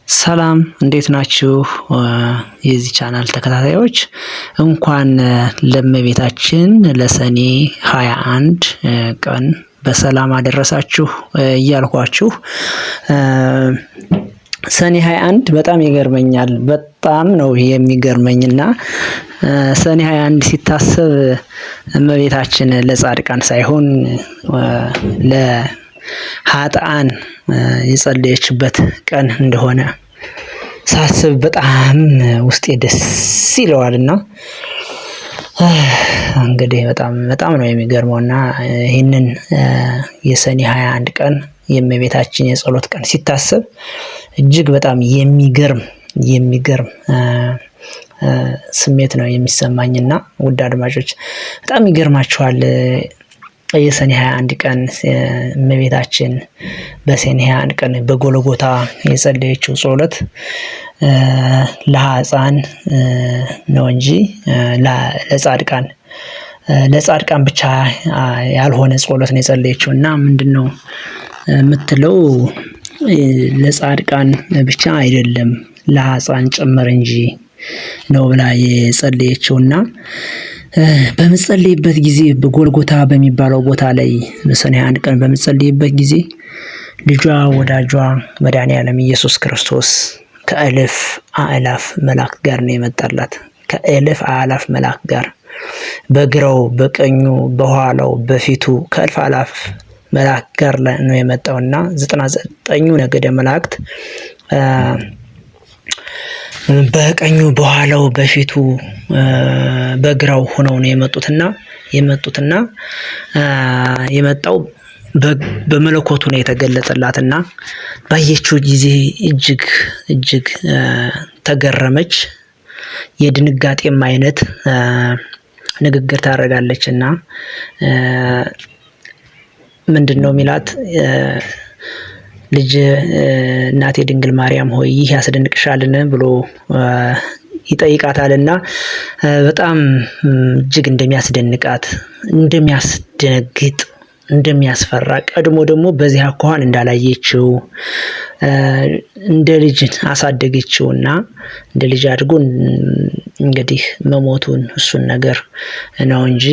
ሰላም እንዴት ናችሁ? የዚህ ቻናል ተከታታዮች እንኳን ለእመቤታችን ለሰኔ 21 ቀን በሰላም አደረሳችሁ እያልኳችሁ ሰኔ 21 በጣም ይገርመኛል። በጣም ነው የሚገርመኝና ሰኔ 21 ሲታሰብ እመቤታችን ለጻድቃን ሳይሆን ለኃጥአን የጸለየችበት ቀን እንደሆነ ሳስብ በጣም ውስጤ ደስ ይለዋልና እንግዲህ በጣም ነው የሚገርመውና ይህንን የሰኔ 21 ቀን የእመቤታችን የጸሎት ቀን ሲታሰብ እጅግ በጣም የሚገርም ስሜት ነው የሚሰማኝና ውድ አድማጮች በጣም ይገርማችኋል። የሰኔ 21 ቀን እመቤታችን በሰኔ 21 ቀን በጎልጎታ የጸለየችው ጸሎት ለኃጥአን ነው እንጂ ለጻድቃን ብቻ ያልሆነ ጸሎት ነው የጸለየችው እና ምንድነው የምትለው ለጻድቃን ብቻ አይደለም ለኃጥአን ጭምር እንጂ ነው ብላ የጸለየችውና በምጸልይበት ጊዜ በጎልጎታ በሚባለው ቦታ ላይ በሰኔ 21 ቀን በምጸልይበት ጊዜ ልጇ ወዳጇ መድኃኒዓለም ኢየሱስ ክርስቶስ ከእልፍ አእላፍ መላእክት ጋር ነው የመጣላት። ከእልፍ አእላፍ መላእክት ጋር በግራው በቀኙ በኋላው በፊቱ ከእልፍ አእላፍ መላእክት ጋር ነው የመጣውና 99ኙ ነገደ መላእክት በቀኙ በኋላው በፊቱ በግራው ሆነው ነው የመጡትና የመጣው በመለኮቱ ነው የተገለጸላትና ባየችው ጊዜ እጅግ ተገረመች። የድንጋጤም አይነት ንግግር ታደርጋለችና ምንድነው ሚላት ልጅ እናቴ ድንግል ማርያም ሆይ ይህ ያስደንቅሻልን ብሎ ይጠይቃታልና በጣም እጅግ እንደሚያስደንቃት እንደሚያስደነግጥ እንደሚያስፈራ ቀድሞ ደግሞ በዚህ አኳኋን እንዳላየችው እንደ ልጅ አሳደገችውና እንደ ልጅ አድርጎ እንግዲህ መሞቱን እሱን ነገር ነው እንጂ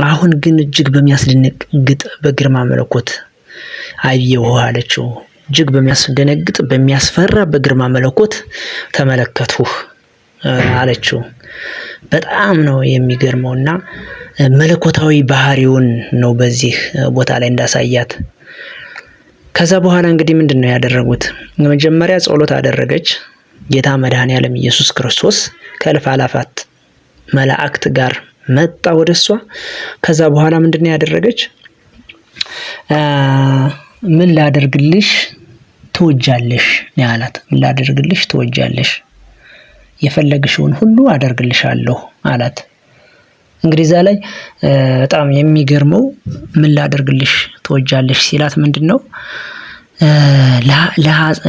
አሁን ግን እጅግ በሚያስደነግጥ በግርማ መለኮት አየሁ አለችው። እጅግ በሚያስደነግጥ በሚያስፈራ በግርማ መለኮት ተመለከትኩህ አለችው። በጣም ነው የሚገርመውና መለኮታዊ ባህሪውን ነው በዚህ ቦታ ላይ እንዳሳያት። ከዛ በኋላ እንግዲህ ምንድነው ያደረጉት? መጀመሪያ ጸሎት አደረገች። ጌታ መድኃኒዓለም ኢየሱስ ክርስቶስ ከእልፍ አእላፋት መላእክት ጋር መጣ ወደሷ። ከዛ በኋላ ምንድነው ያደረገች? ምን ላደርግልሽ ትወጃለሽ ያላት። ምን ላደርግልሽ ትወጃለሽ? የፈለግሽውን ሁሉ አደርግልሻለሁ አላት። እንግዲህ እዛ ላይ በጣም የሚገርመው ምን ላደርግልሽ ትወጃለሽ ሲላት ምንድነው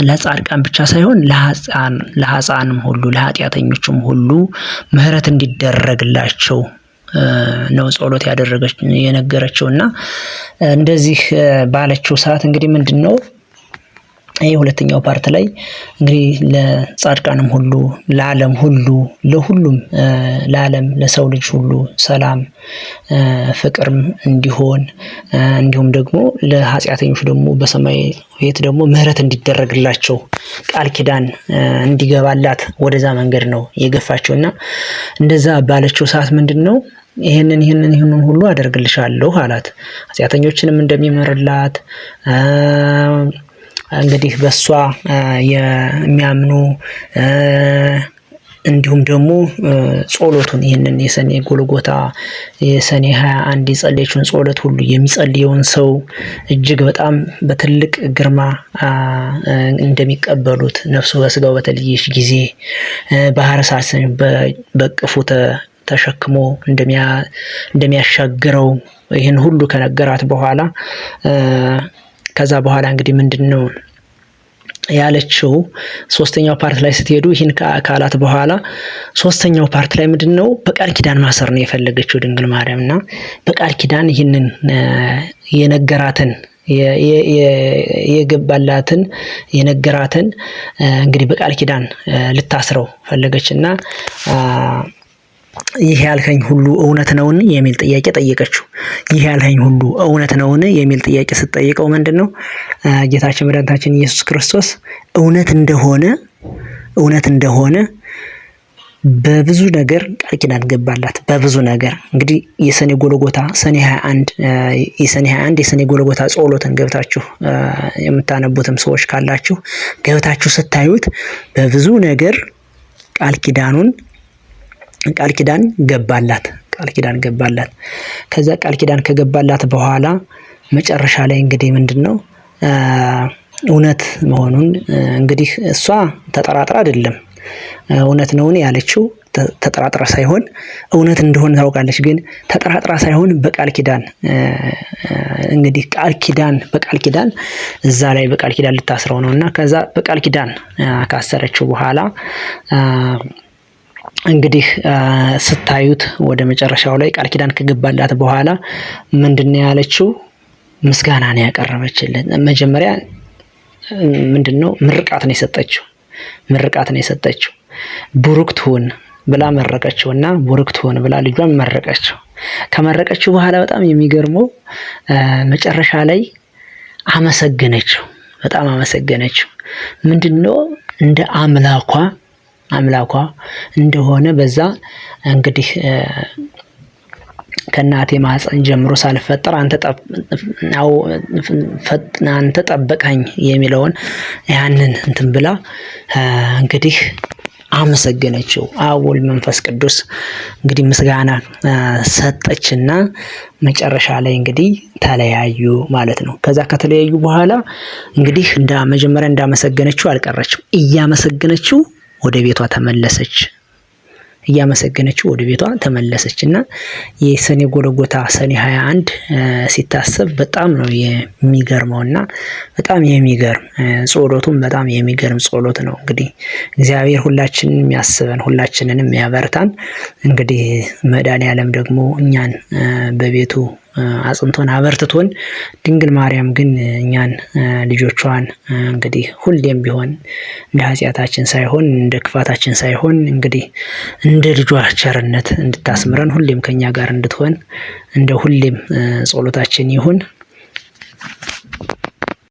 ለጻድቃን ብቻ ሳይሆን ለኃጥአንም ሁሉ ለኃጢአተኞችም ሁሉ ምህረት እንዲደረግላቸው ነው ጸሎት የነገረችውና እንደዚህ ባለችው ሰዓት እንግዲህ ምንድነው ይሄ ሁለተኛው ፓርት ላይ እንግዲህ ለጻድቃንም ሁሉ ለዓለም ሁሉ ለሁሉም ለዓለም ለሰው ልጅ ሁሉ ሰላም ፍቅርም እንዲሆን እንዲሁም ደግሞ ለኃጢአተኞች ደግሞ በሰማይ ቤት ደግሞ ምህረት እንዲደረግላቸው ቃል ኪዳን እንዲገባላት ወደዛ መንገድ ነው የገፋቸውና እንደዛ ባለችው ሰዓት ምንድነው ይሄንን ሁሉ አደርግልሻለሁ አላት። ኃጢአተኞችንም እንደሚምርላት እንግዲህ በሷ የሚያምኑ እንዲሁም ደግሞ ጸሎቱን ይሄንን የሰኔ ጎልጎታ የሰኔ 21 የጸለየችውን ጸሎት ሁሉ የሚጸልየውን ሰው እጅግ በጣም በትልቅ ግርማ እንደሚቀበሉት ነፍሱ በስጋው በተለየች ጊዜ ባህረ እሳትን በቅፉ ተሸክሞ እንደሚያሻግረው ይህን ሁሉ ከነገራት በኋላ ከዛ በኋላ እንግዲህ ምንድነው ያለችው? ሶስተኛው ፓርት ላይ ስትሄዱ ይህን ከአካላት በኋላ ሶስተኛው ፓርት ላይ ምንድነው በቃል ኪዳን ማሰር ነው የፈለገችው ድንግል ማርያምና በቃል ኪዳን ይህንን የነገራትን የገባላትን የነገራትን እንግዲህ በቃል ኪዳን ልታስረው ፈለገችና ይህ ያልከኝ ሁሉ እውነት ነውን የሚል ጥያቄ ጠየቀችው። ይህ ያልከኝ ሁሉ እውነት ነውን የሚል ጥያቄ ስትጠይቀው ምንድነው ጌታችን መድኃኒታችን ኢየሱስ ክርስቶስ እውነት እንደሆነ በብዙ ነገር ቃል ኪዳን ገባላት። በብዙ ነገር እንግዲህ የሰኔ ጎልጎታ ሰኔ 21 የሰኔ ጎልጎታ ጸሎትን ገብታችሁ የምታነቡትም ሰዎች ካላችሁ ገብታችሁ ስታዩት በብዙ ነገር ቃል ኪዳን ገባላት። ከዛ ቃል ኪዳን ከገባላት በኋላ መጨረሻ ላይ እንግዲህ ምንድነው እውነት መሆኑን እንግዲህ እሷ ተጠራጥራ አይደለም እውነት ነው ያለችው፣ ተጠራጥራ ሳይሆን እውነት እንደሆነ ታውቃለች። ግን ተጠራጥራ ሳይሆን በቃል ኪዳን እንግዲህ በቃል ኪዳን እዛ ላይ በቃል ኪዳን ልታስረው ነውና ከዛ በቃል ኪዳን ካሰረችው በኋላ እንግዲህ ስታዩት ወደ መጨረሻው ላይ ቃል ኪዳን ከገባላት በኋላ ምንድነው ያለችው? ምስጋና ነው ያቀረበችልን። መጀመሪያ ምንድነው ምርቃት ነው የሰጠችው። ቡሩክት ሁን ብላ መረቀችውና ቡሩክት ሁን ብላ ልጇን መረቀችው። ከመረቀችው በኋላ በጣም የሚገርመው መጨረሻ ላይ አመሰገነችው። በጣም አመሰገነችው። ምንድነው እንደ አምላኳ እንደሆነ በዛ እንግዲህ ከእናቴ ማህፀን ጀምሮ ሳልፈጠር አንተ ጠበቀኝ የሚለውን ያንን እንትን ብላ እንግዲህ አመሰገነችው። አብ ወልድ መንፈስ ቅዱስ እንግዲህ ምስጋና ሰጠችና መጨረሻ ላይ እንግዲህ ተለያዩ ማለት ነው። ከዛ ከተለያዩ በኋላ እንግዲህ መጀመሪያ እንዳመሰገነችው አልቀረችም። እያመሰገነችው ወደ ቤቷ ተመለሰችና የሰኔ ጎልጎታ ሰኔ 21 ሲታሰብ በጣም ነው የሚገርመውና በጣም የሚገርም ጸሎቱም በጣም የሚገርም ጸሎት ነው። እንግዲህ እግዚአብሔር ሁላችንን የሚያስበን ሁላችንንም የሚያበርታን እንግዲህ መድኃኒዓለም ደግሞ እኛን በቤቱ አጽንቶን አበርትቶን ድንግል ማርያም ግን እኛን ልጆቿን እንግዲህ ሁሌም ቢሆን እንደ ኃጢአታችን ሳይሆን እንደ ክፋታችን ሳይሆን እንግዲህ እንደ ልጇ ቸርነት እንድታስምረን ሁሌም ከኛ ጋር እንድትሆን እንደ ሁሌም ጸሎታችን ይሁን።